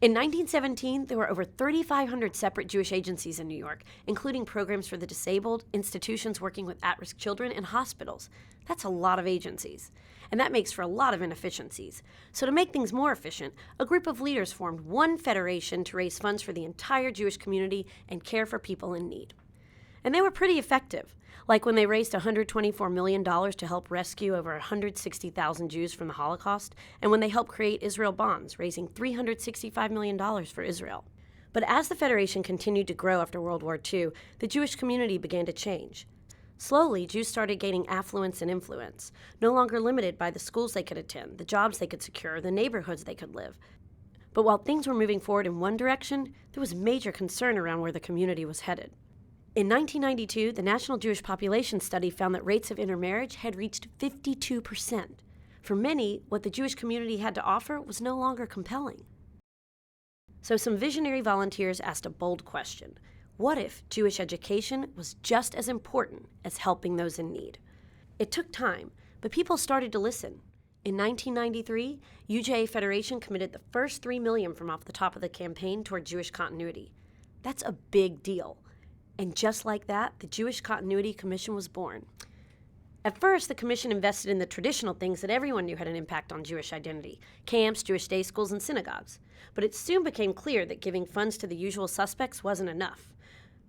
In 1917, there were over 3,500 separate Jewish agencies in New York, including programs for the disabled, institutions working with at-risk children, and hospitals. That's a lot of agencies. And that makes for a lot of inefficiencies. So to make things more efficient, a group of leaders formed one federation to raise funds for the entire Jewish community and care for people in need. And they were pretty effective, like when they raised $124 million to help rescue over 160,000 Jews from the Holocaust, and when they helped create Israel Bonds, raising $365 million for Israel. But as the Federation continued to grow after World War II, the Jewish community began to change. Slowly, Jews started gaining affluence and influence, no longer limited by the schools they could attend, the jobs they could secure, the neighborhoods they could live. But while things were moving forward in one direction, there was major concern around where the community was headed. In 1992, the National Jewish Population Study found that rates of intermarriage had reached 52%. For many, what the Jewish community had to offer was no longer compelling. So some visionary volunteers asked a bold question. What if Jewish education was just as important as helping those in need? It took time, but people started to listen. In 1993, UJA Federation committed the first $3 million from off the top of the campaign toward Jewish continuity. That's a big deal. And just like that, the Jewish Continuity Commission was born. At first, the commission invested in the traditional things that everyone knew had an impact on Jewish identity: camps, Jewish day schools, and synagogues. But it soon became clear that giving funds to the usual suspects wasn't enough.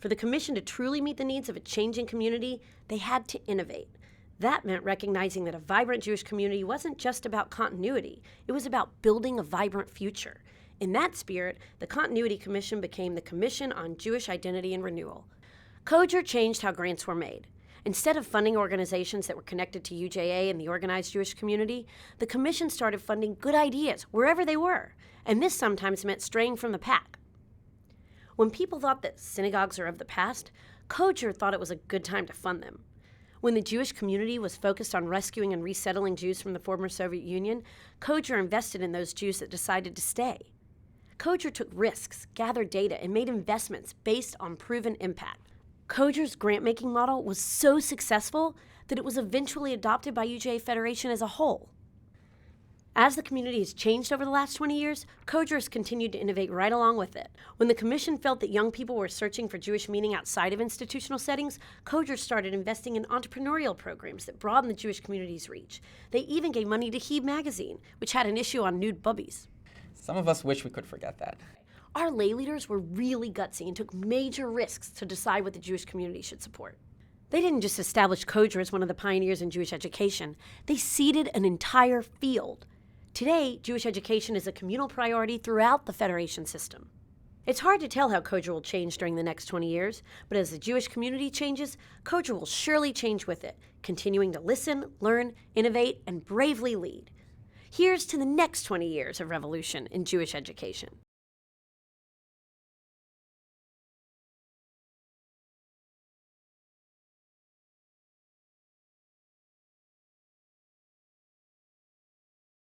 For the commission to truly meet the needs of a changing community, they had to innovate. That meant recognizing that a vibrant Jewish community wasn't just about continuity, it was about building a vibrant future. In that spirit, the Continuity Commission became the Commission on Jewish Identity and Renewal. COJIR changed how grants were made. Instead of funding organizations that were connected to UJA and the organized Jewish community, the commission started funding good ideas wherever they were, and this sometimes meant straying from the pack. When people thought that synagogues are of the past, COJIR thought it was a good time to fund them. When the Jewish community was focused on rescuing and resettling Jews from the former Soviet Union, COJIR invested in those Jews that decided to stay. COJIR took risks, gathered data, and made investments based on proven impact. COJIR's grant-making model was so successful that it was eventually adopted by UJA Federation as a whole. As the community has changed over the last 20 years, COJIR has continued to innovate right along with it. When the commission felt that young people were searching for Jewish meaning outside of institutional settings, COJIR started investing in entrepreneurial programs that broadened the Jewish community's reach. They even gave money to Heeb magazine, which had an issue on nude bubbies. Some of us wish we could forget that. Our lay leaders were really gutsy and took major risks to decide what the Jewish community should support. They didn't just establish COJIR as one of the pioneers in Jewish education, they seeded an entire field. Today, Jewish education is a communal priority throughout the Federation system. It's hard to tell how COJIR will change during the next 20 years, but as the Jewish community changes, COJIR will surely change with it, continuing to listen, learn, innovate, and bravely lead. Here's to the next 20 years of revolution in Jewish education.